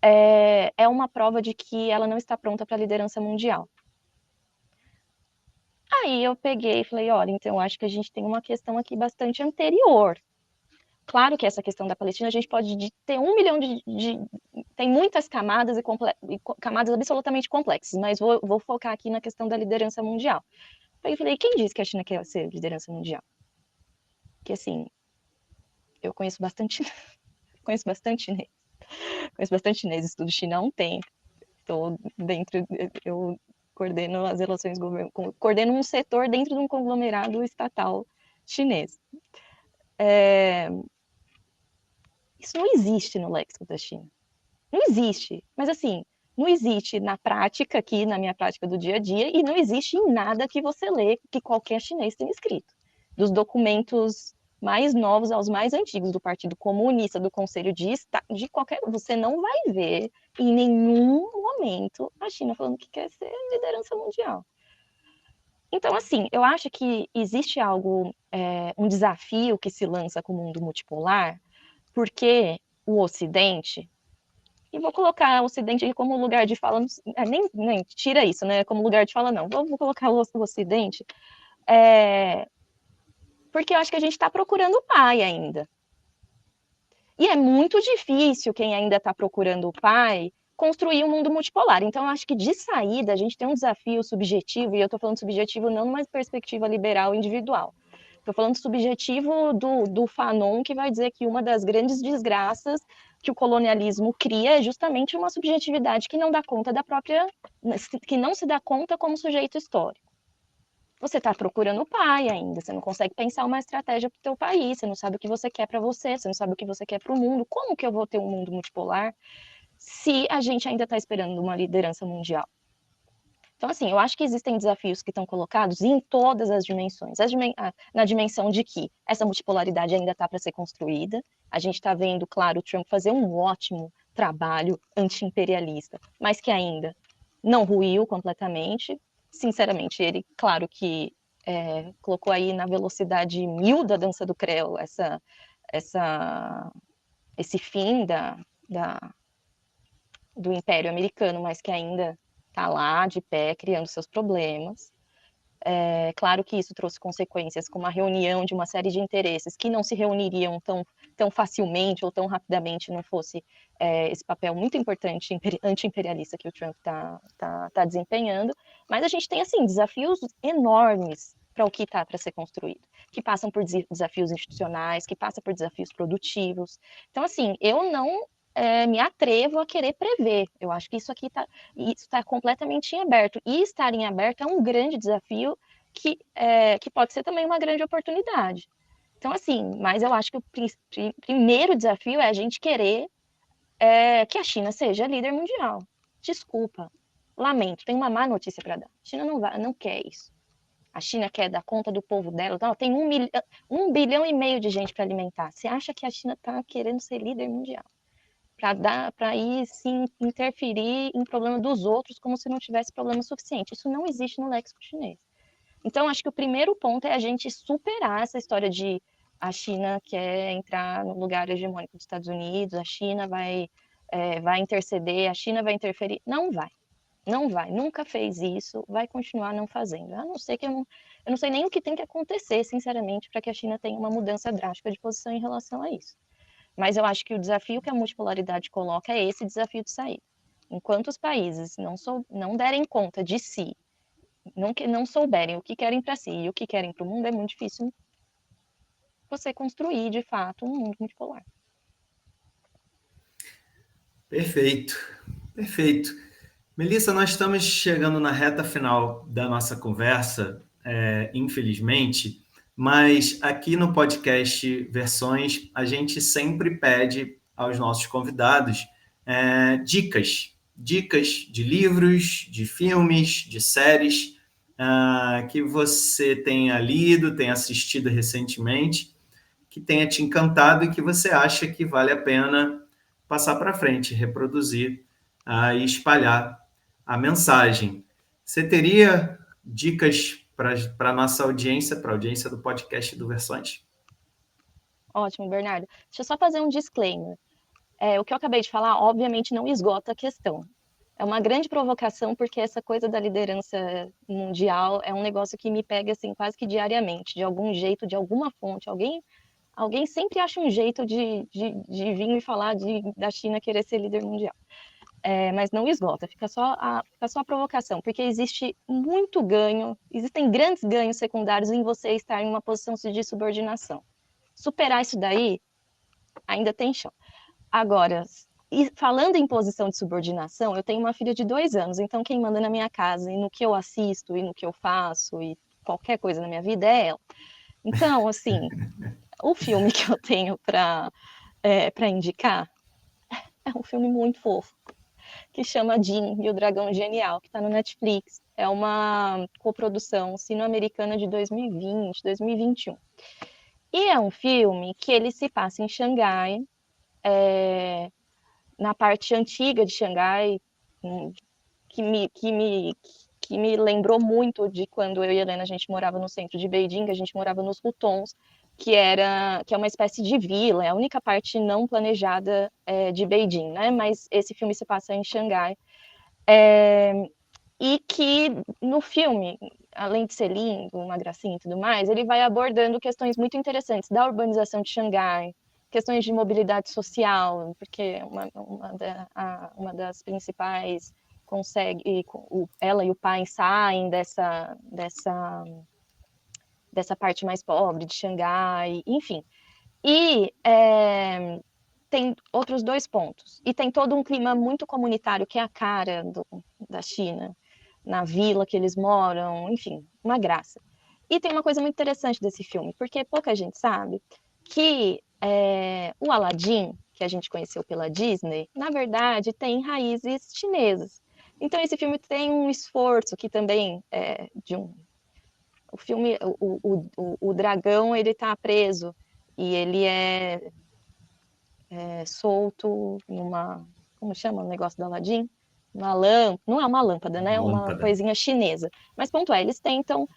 é uma prova de que ela não está pronta para a liderança mundial. Aí eu peguei e falei, olha, então eu acho que a gente tem uma questão aqui bastante anterior. Claro que essa questão da Palestina a gente pode ter 1 milhão tem muitas camadas e camadas absolutamente complexas, mas vou focar aqui na questão da liderança mundial. Aí eu falei, quem disse que a China quer ser liderança mundial? Que assim, eu conheço bastante, conheço bastante chinês, estudo China há um tempo. Estou dentro, eu coordeno as relações coordeno um setor dentro de um conglomerado estatal chinês. Isso não existe no léxico da China. Não existe. Mas assim, não existe na prática aqui, na minha prática do dia a dia, e não existe em nada que você lê que qualquer chinês tenha escrito. Dos documentos mais novos aos mais antigos do Partido Comunista, do Conselho de Estado, de qualquer, você não vai ver em nenhum momento a China falando que quer ser liderança mundial. Então, assim, eu acho que existe algo, um desafio que se lança com o mundo multipolar, porque o Ocidente, e vou colocar o Ocidente aqui como lugar de fala, nem tira isso, né? Como lugar de fala, não. Vou colocar o Ocidente, porque eu acho que a gente está procurando o pai ainda. E é muito difícil quem ainda está procurando o pai construir um mundo multipolar. Então, eu acho que de saída a gente tem um desafio subjetivo, e eu estou falando subjetivo não numa perspectiva liberal individual. Estou falando subjetivo do Fanon, que vai dizer que uma das grandes desgraças que o colonialismo cria é justamente uma subjetividade que não dá conta da própria, que não se dá conta como sujeito histórico. Você está procurando o pai ainda, você não consegue pensar uma estratégia para o teu país, você não sabe o que você quer para você, você não sabe o que você quer para o mundo. Como que eu vou ter um mundo multipolar se a gente ainda está esperando uma liderança mundial? Então, assim, eu acho que existem desafios que estão colocados em todas as dimensões. Na dimensão de que essa multipolaridade ainda está para ser construída. A gente está vendo, claro, o Trump fazer um ótimo trabalho anti-imperialista, mas que ainda não ruiu completamente. Sinceramente, ele, claro que colocou aí na velocidade 1000 da dança do Creu esse fim do Império Americano, mas que ainda está lá de pé, criando seus problemas. Claro que isso trouxe consequências, como a reunião de uma série de interesses que não se reuniriam tão facilmente ou tão rapidamente não fosse esse papel muito importante anti-imperialista que o Trump tá desempenhando. Mas a gente tem, assim, desafios enormes para o que está para ser construído, que passam por desafios institucionais, que passam por desafios produtivos. Então, assim, eu não me atrevo a querer prever. Eu acho que isso aqui está completamente em aberto. E estar em aberto é um grande desafio que pode ser também uma grande oportunidade. Então, assim, mas eu acho que o primeiro desafio é a gente querer que a China seja líder mundial. Desculpa, lamento, tem uma má notícia para dar. A China não quer isso. A China quer dar conta do povo dela. Então, tem 1,5 bilhão de gente para alimentar. Você acha que a China está querendo ser líder mundial? Para ir sim interferir em problema dos outros como se não tivesse problema suficiente. Isso não existe no léxico chinês. Então, acho que o primeiro ponto é a gente superar essa história de a China quer entrar no lugar hegemônico dos Estados Unidos, a China vai interceder, a China vai interferir. Não vai. Não vai. Nunca fez isso, vai continuar não fazendo. A não ser que eu não sei nem o que tem que acontecer, sinceramente, para que a China tenha uma mudança drástica de posição em relação a isso. Mas eu acho que o desafio que a multipolaridade coloca é esse desafio de sair. Enquanto os países não derem conta de si, não souberem o que querem para si e o que querem para o mundo, é muito difícil você construir, de fato, um mundo multipolar. Perfeito, perfeito. Melissa, nós estamos chegando na reta final da nossa conversa, infelizmente, mas aqui no podcast Versões, a gente sempre pede aos nossos convidados dicas de livros, de filmes, de séries que você tenha lido, tenha assistido recentemente, que tenha te encantado e que você acha que vale a pena passar para frente, reproduzir e espalhar a mensagem. Você teria dicas para a nossa audiência, para a audiência do podcast do Versões? Ótimo, Bernardo. Deixa eu só fazer um disclaimer. O que eu acabei de falar, obviamente, não esgota a questão. É uma grande provocação, porque essa coisa da liderança mundial é um negócio que me pega assim quase que diariamente, de algum jeito, de alguma fonte. Alguém sempre acha um jeito de vir me falar da China querer ser líder mundial. Mas não esgota, fica só a provocação, porque existe muito ganho, existem grandes ganhos secundários em você estar em uma posição de subordinação. Superar isso daí, ainda tem chão. Agora, e falando em posição de subordinação, eu tenho uma filha de 2 anos, então quem manda na minha casa e no que eu assisto e no que eu faço e qualquer coisa na minha vida é ela. Então, assim, o filme que eu tenho para indicar é um filme muito fofo, que chama Jin e o Dragão Genial, que está no Netflix. É uma coprodução sino-americana de 2020, 2021. E é um filme que ele se passa em Xangai, na parte antiga de Xangai, que me lembrou muito de quando eu e a Helena a gente morava no centro de Beijing, a gente morava nos Hutons, que é uma espécie de vila, é a única parte não planejada de Beijing, né? Mas esse filme se passa em Xangai. E que no filme, além de ser lindo, uma gracinha e tudo mais, ele vai abordando questões muito interessantes da urbanização de Xangai, questões de mobilidade social, porque uma das principais consegue, ela e o pai saem dessa parte mais pobre de Xangai, enfim. E tem outros 2 pontos. E tem todo um clima muito comunitário, que é a cara da China, na vila que eles moram, enfim, uma graça. E tem uma coisa muito interessante desse filme, porque pouca gente sabe que o Aladdin, que a gente conheceu pela Disney, na verdade tem raízes chinesas. Então esse filme tem um esforço que também o filme, o dragão, ele tá preso e ele é solto numa, como chama o negócio do Aladdin? Uma lâmpada, não é uma lâmpada, né? Uma Lâmpada. coisinha chinesa. Mas ponto eles tentam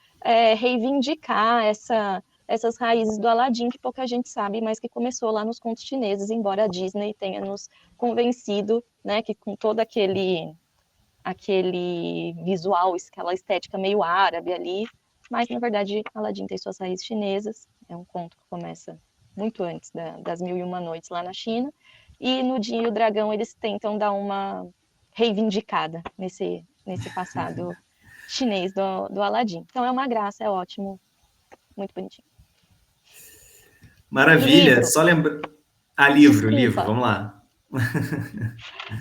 reivindicar essas raízes do Aladdin que pouca gente sabe, mas que começou lá nos contos chineses, embora a Disney tenha nos convencido, né, que com todo aquele visual, aquela estética meio árabe ali, mas na verdade Aladdin tem suas raízes chinesas, é um conto que começa muito antes das Mil e Uma Noites lá na China, e no Jin e o Dragão eles tentam dar uma reivindicada nesse passado chinês do Aladdin. Então é uma graça, é ótimo, muito bonitinho. Maravilha, Livro, só lembra. Livro, desculpa, vamos lá.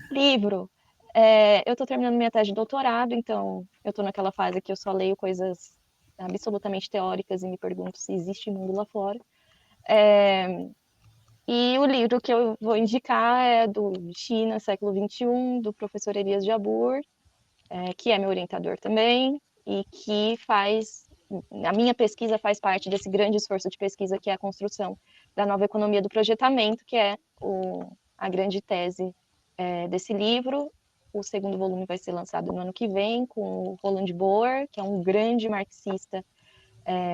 livro. Eu estou terminando minha tese de doutorado, então eu estou naquela fase que eu só leio coisas absolutamente teóricas e me pergunto se existe mundo lá fora. E o livro que eu vou indicar é do China, século XXI, do professor Elias Jabbour, que é meu orientador também, e que a minha pesquisa faz parte desse grande esforço de pesquisa que é a construção da nova economia do projetamento, que é a grande tese desse livro. O segundo volume vai ser lançado no ano que vem, com o Roland Bohr, que é um grande marxista,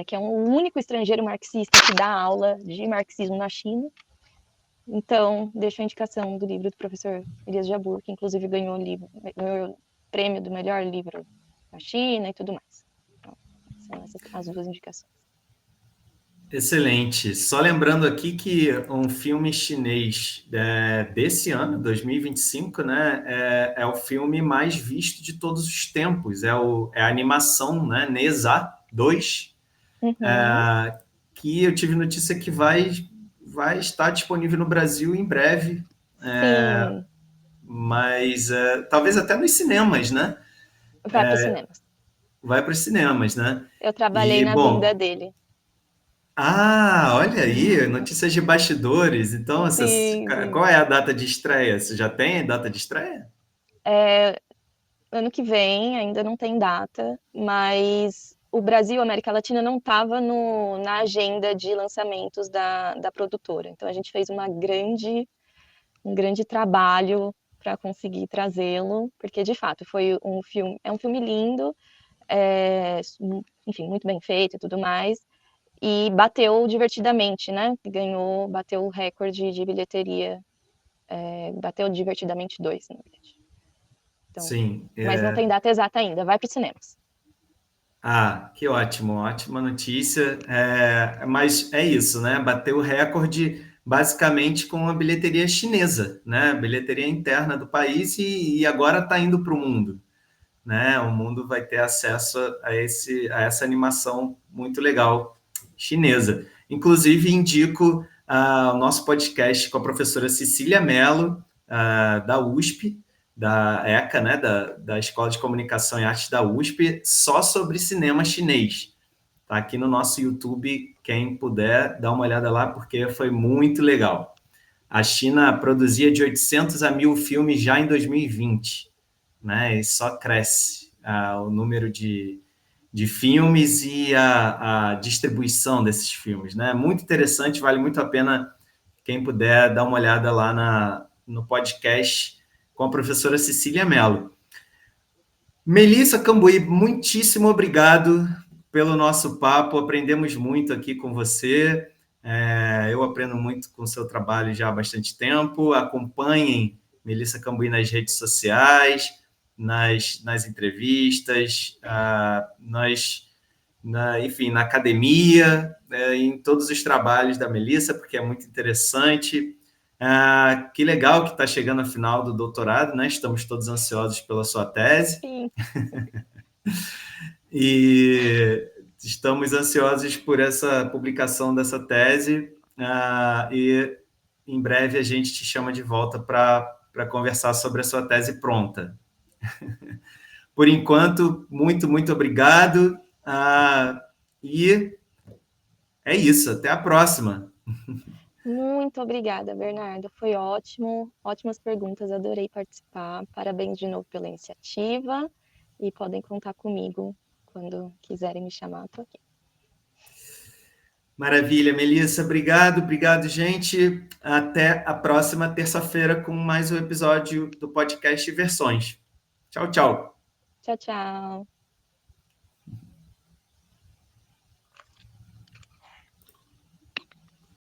que é o único estrangeiro marxista que dá aula de marxismo na China. Então, deixo a indicação do livro do professor Elias Jabbour, que inclusive ganhou o prêmio do melhor livro na China e tudo mais. Então, são essas as 2 indicações. Excelente. Só lembrando aqui que um filme chinês desse ano, 2025, né, é o filme mais visto de todos os tempos. É a animação, né, Neza 2, Uhum, é, que eu tive notícia que vai estar disponível no Brasil em breve, sim, mas talvez até nos cinemas, né? vai para os cinemas. Vai para os cinemas, né? Eu trabalhei E, na vinda bom, dele. olha aí, notícias de bastidores. Então, Sim, sim. qual é a data de estreia? Você já tem a data de estreia? É, ano que vem, ainda não tem data, mas o Brasil, a América Latina, não estava na agenda de lançamentos da produtora. Então a gente fez um grande trabalho para conseguir trazê-lo, porque de fato foi um filme, é um filme lindo, é, enfim, muito bem feito e tudo mais, e bateu divertidamente, né? Bateu o recorde de bilheteria, bateu divertidamente dois, na verdade. Então, Sim. mas não tem data exata ainda, vai para os cinemas. Que ótimo, ótima notícia. Mas é isso, né? Bateu o recorde basicamente com a bilheteria chinesa, né? Bilheteria interna do país e agora está indo para o mundo, né? O mundo vai ter acesso a essa animação muito legal chinesa. Inclusive, indico o nosso podcast com a professora Cecília Mello, da USP, da ECA, né? Da Escola de Comunicação e Artes da USP, só sobre cinema chinês. Está aqui no nosso YouTube, quem puder, dá uma olhada lá, porque foi muito legal. A China produzia de 800 a 1.000 filmes já em 2020, né? E só cresce o número de filmes e a distribuição desses filmes, né? Muito interessante, vale muito a pena quem puder dar uma olhada lá no podcast com a professora Cecília Mello. Melissa Cambuí, muitíssimo obrigado pelo nosso papo, aprendemos muito aqui com você. Eu aprendo muito com o seu trabalho já há bastante tempo. Acompanhem Melissa Cambuí nas redes sociais, nas entrevistas, enfim, na academia, em todos os trabalhos da Melissa, porque é muito interessante. Que legal que está chegando a final do doutorado, né? Estamos todos ansiosos pela sua tese. Sim. E estamos ansiosos por essa publicação dessa tese, e em breve a gente te chama de volta para conversar sobre a sua tese pronta. Por enquanto, muito, muito obrigado, e é isso, até a próxima. Muito obrigada, Bernardo. Foi ótimo, ótimas perguntas, adorei participar. Parabéns de novo pela iniciativa e podem contar comigo quando quiserem me chamar, estou aqui. Maravilha, Melissa, obrigado, gente. Até a próxima terça-feira com mais um episódio do podcast Versões. Tchau, tchau. Tchau, tchau.